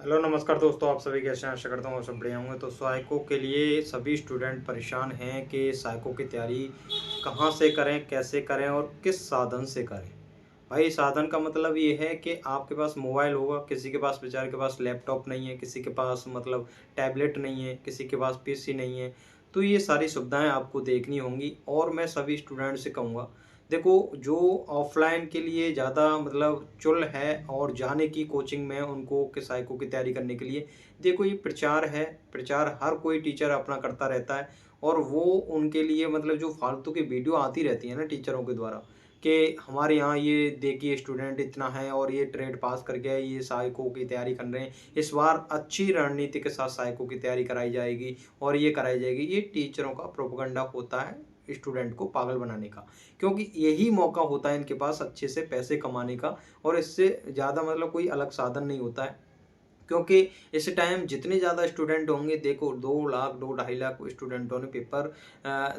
Hello नमस्कार दोस्तों, आप सभी कैसे हैं? आशा करता हूँ आप सब बढ़िया होंगे। तो सहायकों के लिए सभी स्टूडेंट परेशान हैं कि सहायकों की तैयारी कहाँ से करें, कैसे करें और किस साधन से करें। भाई साधन का मतलब ये है कि आपके पास मोबाइल होगा, किसी के पास बेचारे के पास लैपटॉप नहीं है, किसी के पास मतलब टैबलेट नहीं है, किसी के पास पीसी नहीं है। तो ये सारी सुविधाएं आपको देखनी होंगी और मैं सभी स्टूडेंट से कहूँगा, देखो जो ऑफलाइन के लिए ज़्यादा मतलब चुल है और जाने की कोचिंग में उनको कि सहायकों की तैयारी करने के लिए, देखो ये प्रचार है। प्रचार हर कोई टीचर अपना करता रहता है और वो उनके लिए मतलब जो फालतू की वीडियो आती रहती है ना टीचरों के द्वारा कि हमारे यहाँ ये देखिए स्टूडेंट इतना है और ये ट्रेड पास कर गया है, ये सहायकों की तैयारी कर रहे हैं, इस बार अच्छी रणनीति के साथ सहायकों की तैयारी कराई जाएगी और ये कराई जाएगी। ये टीचरों का प्रोपेगेंडा होता है स्टूडेंट को पागल बनाने का, क्योंकि यही मौका होता है इनके पास अच्छे से पैसे कमाने का और इससे ज़्यादा मतलब कोई अलग साधन नहीं होता है। क्योंकि इस टाइम जितने ज़्यादा स्टूडेंट होंगे, देखो 2 लाख 2 ढाई लाख स्टूडेंटों ने पेपर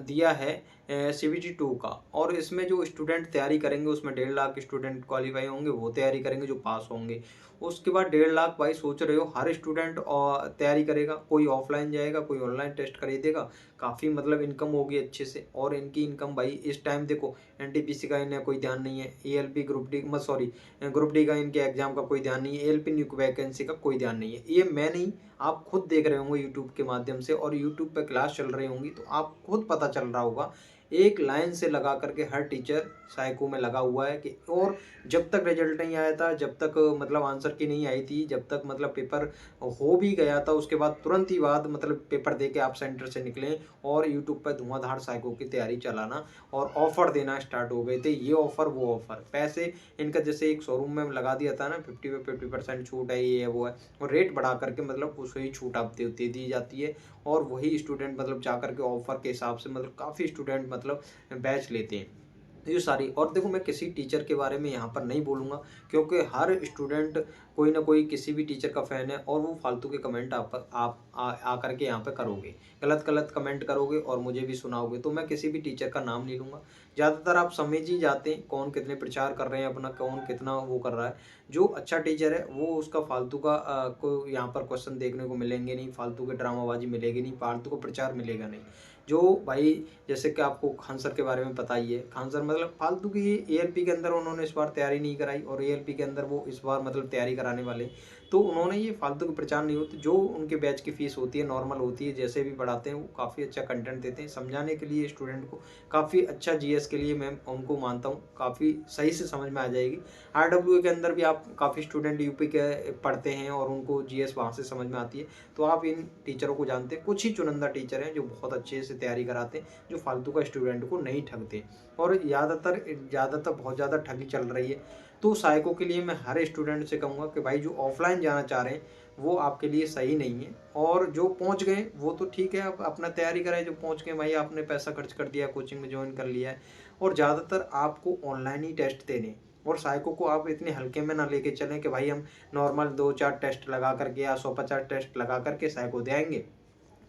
दिया है सीबीटी 2 का, और इसमें जो स्टूडेंट तैयारी करेंगे उसमें 1.5 लाख स्टूडेंट क्वालिफाई होंगे, वो तैयारी करेंगे जो पास होंगे। उसके बाद 1.5 लाख, भाई सोच रहे हो हर स्टूडेंट तैयारी करेगा, कोई ऑफलाइन जाएगा, कोई ऑनलाइन टेस्ट खरीदेगा, काफ़ी मतलब इनकम होगी अच्छे से। और इनकी इनकम भाई इस टाइम देखो एनटीपीसी का इन्हें कोई ध्यान नहीं है, एएलपी ग्रुप डी मत सॉरी ग्रुप डी का इनके एग्जाम का कोई ध्यान नहीं है, एएलपी न्यू वैकेंसी का कोई ध्यान नहीं है। ये मैं नहीं, आप खुद देख रहे होंगे यूट्यूब के माध्यम से, और यूट्यूब पे क्लास चल रही होंगी तो आप खुद पता चल रहा होगा, एक लाइन से लगा करके हर टीचर साइको में लगा हुआ है कि, और जब तक रिजल्ट नहीं आया था, जब तक मतलब आंसर की नहीं आई थी, जब तक मतलब पेपर हो भी गया था, उसके बाद तुरंत ही बाद मतलब पेपर दे के आप सेंटर से निकले और यूट्यूब पर धुआंधार साइको की तैयारी चलाना और ऑफर देना स्टार्ट हो गए थे। ये ऑफर वो ऑफर, पैसे इनका जैसे एक शोरूम में लगा दिया था ना, 50% छूट है, ये है वो है, और रेट बढ़ा करके मतलब उसे ही छूट आप दे दी जाती है और वही स्टूडेंट मतलब जा करके ऑफर के हिसाब से मतलब काफ़ी स्टूडेंट मतलब बैच लेते हैं। तो ये सारी, और देखो मैं किसी टीचर के बारे में यहाँ पर नहीं बोलूँगा, क्योंकि हर स्टूडेंट कोई ना कोई किसी भी टीचर का फ़ैन है और वो फालतू के कमेंट आप आ करके यहाँ पे करोगे, गलत गलत कमेंट करोगे और मुझे भी सुनाओगे, तो मैं किसी भी टीचर का नाम नहीं लूँगा। ज़्यादातर आप समझ ही जाते हैं कौन कितने प्रचार कर रहे हैं अपना, कौन कितना वो कर रहा है। जो अच्छा टीचर है वो उसका फालतू का को यहाँ पर क्वेश्चन देखने को मिलेंगे नहीं, फालतू की ड्रामाबाजी मिलेगी नहीं, फालतू का प्रचार मिलेगा नहीं। जो भाई जैसे कि आपको खान सर के बारे में पता ही है, खान सर मतलब फालतू की एएलपी के अंदर उन्होंने इस बार तैयारी नहीं कराई और एएलपी के अंदर वो इस बार मतलब तैयारी कराने वाले, तो उन्होंने ये फालतू के प्रचार नहीं होते। जो उनके बैच की फीस होती है नॉर्मल होती है, जैसे भी पढ़ाते हैं वो काफ़ी अच्छा कंटेंट देते हैं समझाने के लिए स्टूडेंट को, काफ़ी अच्छा जीएस के लिए मैं उनको मानता हूँ, काफ़ी सही से समझ में आ जाएगी। आरडब्ल्यू के अंदर भी आप काफ़ी स्टूडेंट यूपी के पढ़ते हैं और उनको जीएस वहाँ से समझ में आती है, तो आप इन टीचरों को जानते हैं। कुछ ही चुनिंदा टीचर हैं जो बहुत अच्छे से तैयारी कराते हैं, जो फालतू का स्टूडेंट को नहीं ठगते, और ज़्यादातर ज़्यादातर बहुत ज़्यादा ठगी चल रही है। तो सहायकों के लिए मैं हर स्टूडेंट से कहूँगा कि भाई जो ऑफलाइन जाना चाह रहे हैं वो आपके लिए सही नहीं है, और जो पहुँच गए वो तो ठीक है, आप अपना तैयारी करें। जो पहुँच गए भाई आपने पैसा खर्च कर दिया, कोचिंग में ज्वाइन कर लिया है, और ज़्यादातर आपको ऑनलाइन ही टेस्ट देने, और सहायकों को आप इतने हल्के में ना लेके चलें कि भाई हम नॉर्मल 2-4 टेस्ट लगा करके या 150 टेस्ट लगा करके सहायको देंगे।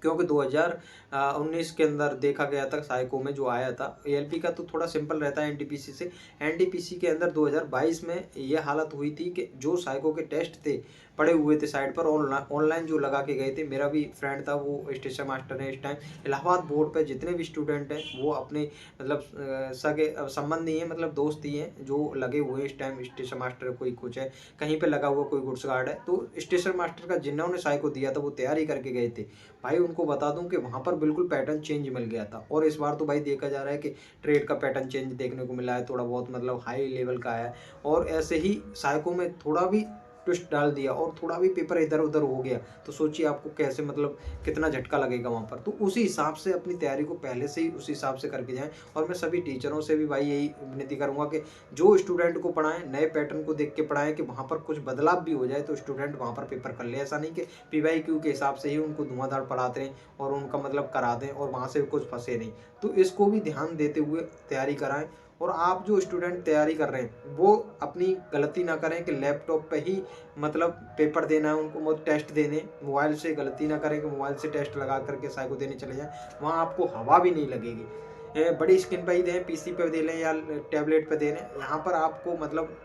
क्योंकि 2019 के अंदर देखा गया था सहायकों में जो आया था, एएलपी का तो थोड़ा सिंपल रहता है एनटीपीसी से। एनटीपीसी के अंदर 2022 में ये हालत हुई थी कि जो सहायकों के टेस्ट थे पड़े हुए थे साइड पर, ऑनलाइन जो लगा के गए थे, मेरा भी फ्रेंड था वो स्टेशन मास्टर है इस टाइम इलाहाबाद बोर्ड पे, जितने भी स्टूडेंट हैं वो अपने मतलब सगे संबंधी हैं, मतलब दोस्त ही हैं जो लगे हुए हैं इस टाइम। स्टेशन मास्टर कोई कुछ है, कहीं पे लगा हुआ कोई गुड्स गार्ड है, तो स्टेशन मास्टर का जिन्होंने सहायको दिया था वो तैयारी करके गए थे। भाई उनको बता दूं कि वहाँ पर बिल्कुल पैटर्न चेंज मिल गया था, और इस बार तो भाई देखा जा रहा है कि ट्रेड का पैटर्न चेंज देखने को मिला है, थोड़ा बहुत मतलब हाई लेवल का है, और ऐसे ही सहायकों में थोड़ा भी ट्विस्ट डाल दिया और थोड़ा भी पेपर इधर उधर हो गया, तो सोचिए आपको कैसे मतलब कितना झटका लगेगा वहाँ पर। तो उसी हिसाब से अपनी तैयारी को पहले से ही उस हिसाब से करके जाएं, और मैं सभी टीचरों से भी भाई यही विनती करूँगा कि जो स्टूडेंट को पढ़ाएं नए पैटर्न को देख के पढ़ाएं, कि वहाँ पर कुछ बदलाव भी हो जाए तो स्टूडेंट वहाँ पर पेपर कर ले। ऐसा नहीं कि पीवाईक्यू के हिसाब से ही उनको धुआंधार पढ़ाते हैं और उनका मतलब करा दें और वहाँ से कुछ फंसे नहीं। तो इसको भी ध्यान देते हुए तैयारी कराएं, और आप जो स्टूडेंट तैयारी कर रहे हैं वो अपनी गलती ना करें कि लैपटॉप पे ही मतलब पेपर देना है उनको, मतलब टेस्ट देने, मोबाइल से गलती ना करें कि मोबाइल से टेस्ट लगा करके साइको देने चले जाएं, वहाँ आपको हवा भी नहीं लगेगी। बड़ी स्क्रीन पर ही दें, पीसी पे दे लें या टैबलेट पे दे लें, यहाँ पर आपको मतलब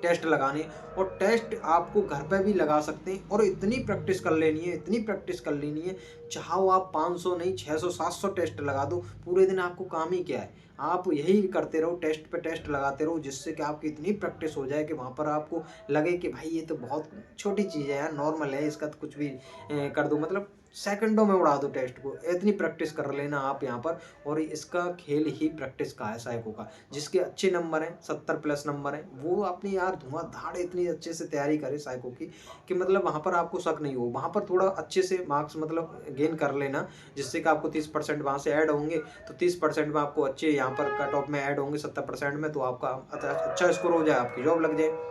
टेस्ट लगाने। और टेस्ट आपको घर पे भी लगा सकते हैं और इतनी प्रैक्टिस कर लेनी है, इतनी प्रैक्टिस कर लेनी है, चाहो आप 500 नहीं 600 700 टेस्ट लगा दो, पूरे दिन आपको काम ही क्या है, आप यही करते रहो, टेस्ट पे टेस्ट लगाते रहो, जिससे कि आपकी इतनी प्रैक्टिस हो जाए कि वहाँ पर आपको लगे कि भाई ये तो बहुत छोटी चीज़ है यार, नॉर्मल है, इसका तो कुछ भी कर दो, मतलब सेकंडों में उड़ा दो टेस्ट को, इतनी प्रैक्टिस कर लेना आप यहाँ पर। और इसका खेल ही प्रैक्टिस का है साइको का। जिसके अच्छे नंबर हैं, 70 प्लस नंबर हैं, वो अपनी यार धुआंधाड़ इतनी अच्छे से तैयारी करे साइको की कि मतलब वहाँ पर आपको शक नहीं हो। वहाँ पर थोड़ा अच्छे से मार्क्स मतलब गेन कर लेना, जिससे कि आपको 30% वहाँ से ऐड होंगे, तो 30% में आपको अच्छे यहाँ पर कट ऑफ में ऐड होंगे 70% में, तो आपका अच्छा स्कोर हो जाए, आपकी जॉब लग जाए।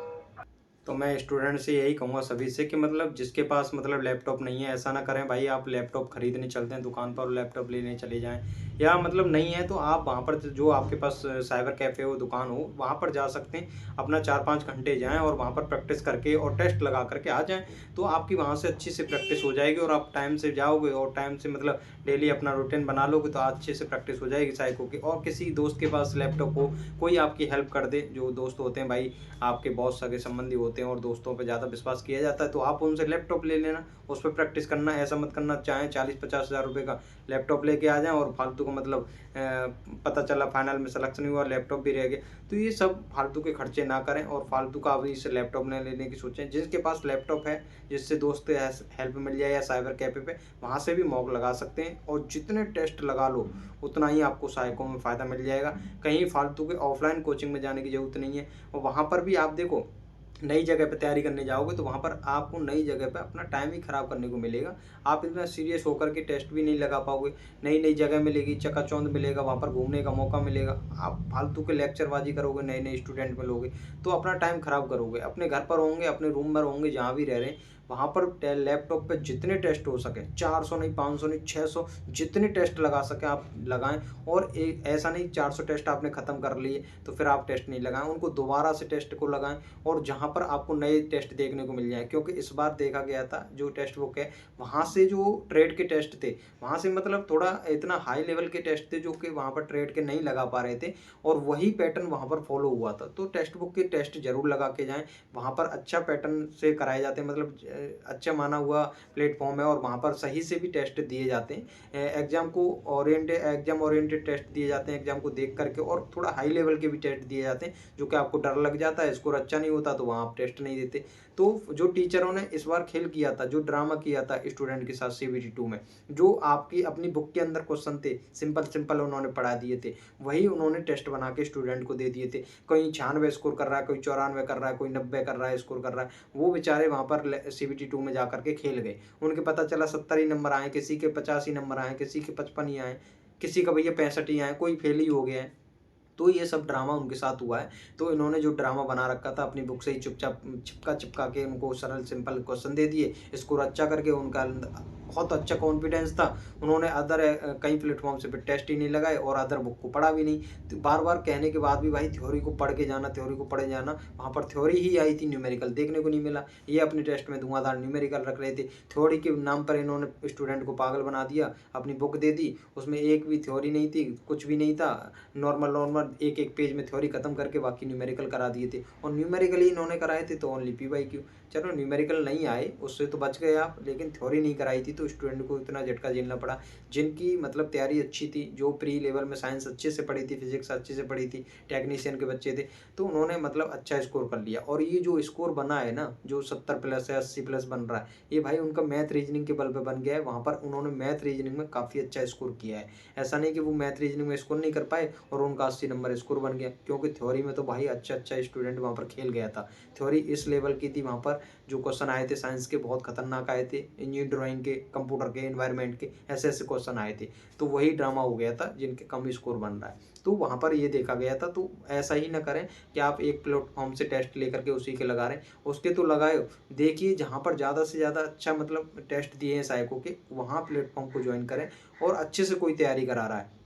तो मैं स्टूडेंट से यही कहूँगा सभी से कि मतलब जिसके पास मतलब लैपटॉप नहीं है, ऐसा ना करें भाई आप लैपटॉप खरीदने चलते हैं दुकान पर और लैपटॉप लेने चले जाएं, या मतलब नहीं है तो आप वहाँ पर जो आपके पास साइबर कैफ़े हो, दुकान हो, वहाँ पर जा सकते हैं, अपना 4-5 घंटे जाएं और वहाँ पर प्रैक्टिस करके और टेस्ट लगा करके आ जाएं। तो आपकी वहाँ से अच्छी से प्रैक्टिस हो जाएगी और आप टाइम से जाओगे और टाइम से मतलब डेली अपना रूटीन बना लोगे, तो अच्छे से प्रैक्टिस हो जाएगी साइको की। और किसी दोस्त के पास लैपटॉप हो, कोई आपकी हेल्प कर दे, जो दोस्त होते हैं भाई आपके बहुत सगे संबंधी होते हैं और दोस्तों पे ज़्यादा विश्वास किया जाता है, तो आप उनसे लैपटॉप ले लेना, उस पर प्रैक्टिस करना। ऐसा मत करना चाहें 40-50 हज़ार रुपये का लैपटॉप लेके आ जाएं और फालतू को मतलब पता चला फाइनल में सिलेक्शन हुआ, लैपटॉप भी रह गया। तो ये सब फालतू के खर्चे ना करें और फालतू का अभी इस लैपटॉप न लेने की सोचें। जिसके पास लैपटॉप है, जिससे दोस्त हेल्प मिल जाए या साइबर कैफे पे, वहाँ से भी मॉक लगा सकते हैं और जितने टेस्ट लगा लो उतना ही आपको सहायकों में फ़ायदा मिल जाएगा। कहीं फालतू के ऑफलाइन कोचिंग में जाने की ज़रूरत नहीं है। और वहाँ पर भी आप देखो, नई जगह पे तैयारी करने जाओगे तो वहाँ पर आपको नई जगह पे अपना टाइम ही ख़राब करने को मिलेगा। आप इतना सीरियस होकर के टेस्ट भी नहीं लगा पाओगे। नई नई जगह मिलेगी, चकाचौंध मिलेगा, वहाँ पर घूमने का मौका मिलेगा। आप फालतू के लेक्चरबाजी करोगे, नए नए स्टूडेंट मिलोगे तो अपना टाइम ख़राब करोगे। अपने घर पर होंगे, अपने रूम में होंगे, जहाँ भी रह रहे हैं, वहाँ पर लैपटॉप पे जितने टेस्ट हो सके, 400 नहीं 500 नहीं 600, जितने टेस्ट लगा सके आप लगाएं। और ऐसा नहीं 400 टेस्ट आपने ख़त्म कर लिए तो फिर आप टेस्ट नहीं लगाएं, उनको दोबारा से टेस्ट को लगाएं और जहाँ पर आपको नए टेस्ट देखने को मिल जाए। क्योंकि इस बार देखा गया था जो टेस्ट बुक है, वहाँ से जो ट्रेड के टेस्ट थे, वहाँ से मतलब थोड़ा इतना हाई लेवल के टेस्ट थे जो कि वहाँ पर ट्रेड के नहीं लगा पा रहे थे, और वही पैटर्न वहाँ पर फॉलो हुआ था। तो टेक्स्ट बुक के टेस्ट जरूर लगा के जाएं, वहाँ पर अच्छा पैटर्न से कराए जाते हैं, मतलब अच्छा माना हुआ प्लेटफॉर्म है और वहाँ पर सही से भी टेस्ट दिए जाते हैं। एग्जाम ओरिएंटेड टेस्ट दिए जाते हैं, एग्जाम को देख करके, और थोड़ा हाई लेवल के भी टेस्ट दिए जाते हैं जो कि आपको डर लग जाता है, स्कोर अच्छा नहीं होता तो वहाँ आप टेस्ट नहीं देते। तो जो टीचरों ने इस बार खेल किया था, जो ड्रामा किया था स्टूडेंट के साथ सीबीटी 2 में, जो आपकी अपनी बुक के अंदर क्वेश्चन थे सिंपल सिंपल उन्होंने पढ़ा दिए थे, वही उन्होंने टेस्ट बना के स्टूडेंट को दे दिए थे। कोई 96 स्कोर कर रहा है, कोई 94 कर रहा है, कोई 90 कर रहा है, स्कोर कर रहा है, वो बेचारे वहाँ पर सीबीटी 2 में जा करके खेल गए। उनके पता चला 70 ही नंबर आए, किसी के 50 ही नंबर आए, किसी के 55 ही आए, किसी का भैया 65 ही आए, कोई फेल ही हो गया है। तो ये सब ड्रामा उनके साथ हुआ है। तो इन्होंने जो ड्रामा बना रखा था अपनी बुक से ही चुपचाप चिपका चिपका के उनको सरल सिंपल क्वेश्चन दे दिए, स्कोर अच्छा करके उनका बहुत अच्छा कॉन्फिडेंस था। उन्होंने अदर कई प्लेटफॉर्म से फिर टेस्ट ही नहीं लगाए और अदर बुक को पढ़ा भी नहीं। तो बार बार कहने के बाद भी भाई थ्योरी को पढ़ के जाना, थ्योरी को पढ़े जाना, वहाँ पर थ्योरी ही आई थी, न्यूमेरिकल देखने को नहीं मिला। ये अपने टेस्ट में धुआंधार न्यूमेरिकल रख रहे थे। थ्योरी के नाम पर इन्होंने स्टूडेंट को पागल बना दिया, अपनी बुक दे दी, उसमें एक भी थ्योरी नहीं थी, कुछ भी नहीं था, नॉर्मल नॉर्मल एक एक पेज में थ्योरी खत्म करके बाकी न्यूमेरिकल करा दिए थे। और न्यूमेरिकल ही इन्होंने कराए थे तो ओनली PYQ। चलो न्यूमेरिकल नहीं आए उससे तो बच गए आप, लेकिन थ्योरी नहीं कराई थी तो स्टूडेंट को इतना झटका झेलना पड़ा। जिनकी मतलब तैयारी अच्छी थी, जो प्री लेवल में साइंस अच्छे से पढ़ी थी, फिजिक्स अच्छे से पढ़ी थी, टेक्नीशियन के बच्चे थे, तो उन्होंने मतलब अच्छा स्कोर कर लिया। और ये जो स्कोर बना है ना, जो 70 प्लस है, 80 प्लस बन रहा है, ये भाई उनका मैथ रीजनिंग के बल पे बन गया है। वहाँ पर उन्होंने मैथ रीजनिंग में काफ़ी अच्छा स्कोर किया है। ऐसा नहीं कि वो मैथ रीजनिंग में स्कोर नहीं कर पाए और उनका 80 नंबर स्कोर बन गया, क्योंकि थ्योरी में तो भाई अच्छा अच्छा स्टूडेंट वहाँ पर खेल गया था। थ्योरी इस लेवल की थी, वहाँ पर जो क्वेश्चन आए थे साइंस के बहुत खतरनाक आए थे, इंजीनियरिंग ड्राइंग के, कंप्यूटर के, एनवायरनमेंट के, ऐसे ऐसे क्वेश्चन आए थे। तो वही ड्रामा हो गया था जिनके कम स्कोर बन रहा है। तो वहाँ पर ये देखा गया था। तो ऐसा ही ना करें कि आप एक प्लेटफॉर्म से टेस्ट लेकर के उसी के लगा रहे हैं, उसके तो लगाए। देखिए जहाँ पर ज़्यादा से ज़्यादा अच्छा मतलब टेस्ट दिए हैं साइको के, वहाँ प्लेटफॉर्म को ज्वाइन करें और अच्छे से कोई तैयारी करा रहा है।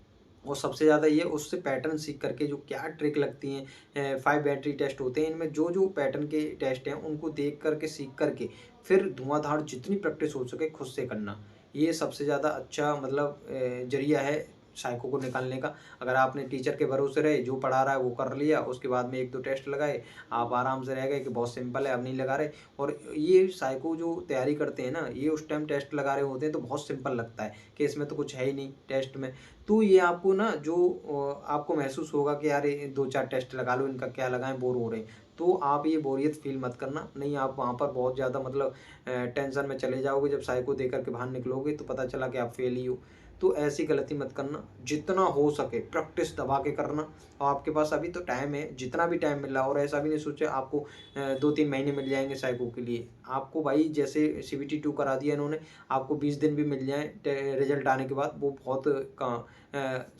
और सबसे ज़्यादा ये उससे पैटर्न सीख करके जो क्या ट्रिक लगती हैं, 5 बैटरी टेस्ट होते हैं, इनमें जो जो पैटर्न के टेस्ट हैं उनको देख करके सीख करके फिर धुआंधार जितनी प्रैक्टिस हो सके खुद से करना, ये सबसे ज़्यादा अच्छा मतलब जरिया है साइको को निकालने का। अगर आपने टीचर के भरोसे रहे, जो पढ़ा रहा है वो कर लिया, उसके बाद में 1-2 टेस्ट लगाए, आप आराम से रह गए कि बहुत सिंपल है, अब नहीं लगा रहे। और ये साइको जो तैयारी करते हैं ना, ये उस टाइम टेस्ट लगा रहे होते हैं तो बहुत सिंपल लगता है कि इसमें तो कुछ है ही नहीं टेस्ट में। तो ये आपको ना जो आपको महसूस होगा कि यार ये 2-4 टेस्ट लगा लो, इनका क्या लगाएँ, बोर हो रहे हैं। तो आप ये बोरियत फ़ील मत करना, नहीं आप वहाँ पर बहुत ज़्यादा मतलब टेंशन में चले जाओगे, जब साइको दे कर के बाहर निकलोगे तो पता चला कि आप फ़ेल ही हो। तो ऐसी गलती मत करना, जितना हो सके प्रैक्टिस दबा के करना। और आपके पास अभी तो टाइम है, जितना भी टाइम मिल रहा है, और ऐसा भी नहीं सोचे आपको 2-3 महीने मिल जाएँगे साइको के लिए। आपको भाई जैसे सीबीटी 2 करा दिया इन्होंने, आपको 20 दिन भी मिल जाएँ रिज़ल्ट आने के बाद, वो बहुत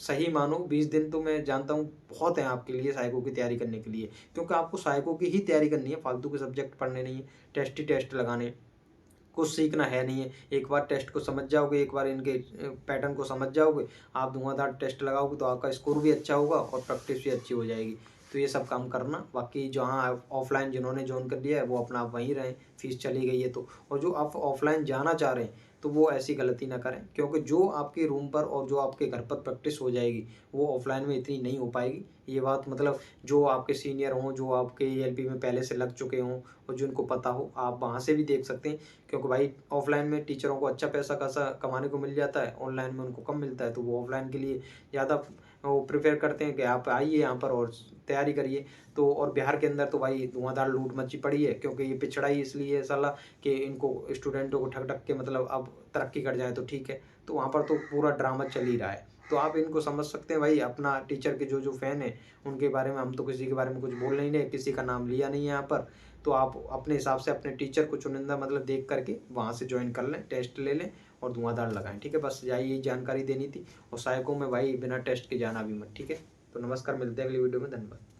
सही मानो 20 दिन तो मैं जानता हूँ बहुत हैं आपके लिए साइको की तैयारी करने के लिए। क्योंकि आपको साइको की ही तैयारी करनी है, फालतू के सब्जेक्ट पढ़ने नहीं है, टेस्ट ही टेस्ट लगाने हैं। कुछ सीखना है नहीं है। एक बार टेस्ट को समझ जाओगे, एक बार इनके पैटर्न को समझ जाओगे, आप धुआँधार टेस्ट लगाओगे तो आपका स्कोर भी अच्छा होगा और प्रैक्टिस भी अच्छी हो जाएगी। तो ये सब काम करना, बाकी जहाँ ऑफ़लाइन जिन्होंने जॉइन कर लिया है वो अपना आप वहीं रहें, फ़ीस चली गई है तो। और जो आप ऑफ़लाइन जाना चाह रहे हैं, तो वो ऐसी गलती ना करें, क्योंकि जो आपके रूम पर और जो आपके घर पर प्रैक्टिस हो जाएगी, वो ऑफ़लाइन में इतनी नहीं हो पाएगी। ये बात मतलब जो आपके सीनियर हों, जो आपके एएलपी में पहले से लग चुके हों और जिनको पता हो, आप वहाँ से भी देख सकते हैं। क्योंकि भाई ऑफ़लाइन में टीचरों को अच्छा पैसा खासा कमाने को मिल जाता है, ऑनलाइन में उनको कम मिलता है, तो वो ऑफ़लाइन के लिए ज़्यादा वो प्रेफ़र करते हैं कि आप आइए यहाँ पर और तैयारी करिए। तो और बिहार के अंदर तो भाई धुआँधार लूट मची पड़ी है, क्योंकि ये पिछड़ा ही इसलिए है साला कि इनको स्टूडेंटों को ठग-ठग के मतलब अब तरक्की कर जाए तो ठीक है। तो वहाँ पर तो पूरा ड्रामा चल ही रहा है। तो आप इनको समझ सकते हैं भाई, अपना टीचर के जो-जो फ़ैन हैं, उनके बारे में हम तो किसी के बारे में कुछ बोल नहीं रहे, किसी का नाम लिया नहीं है यहाँ पर। तो आप अपने हिसाब से अपने टीचर को चुनिंदा मतलब देख करके वहाँ से जॉइन कर लें, टेस्ट ले लें और धुआँधार लगाएँ, ठीक है? बस यही जानकारी देनी थी। और साइको में भाई बिना टेस्ट के जाना भी मत, ठीक है? तो नमस्कार, मिलते हैं अगली वीडियो में, धन्यवाद।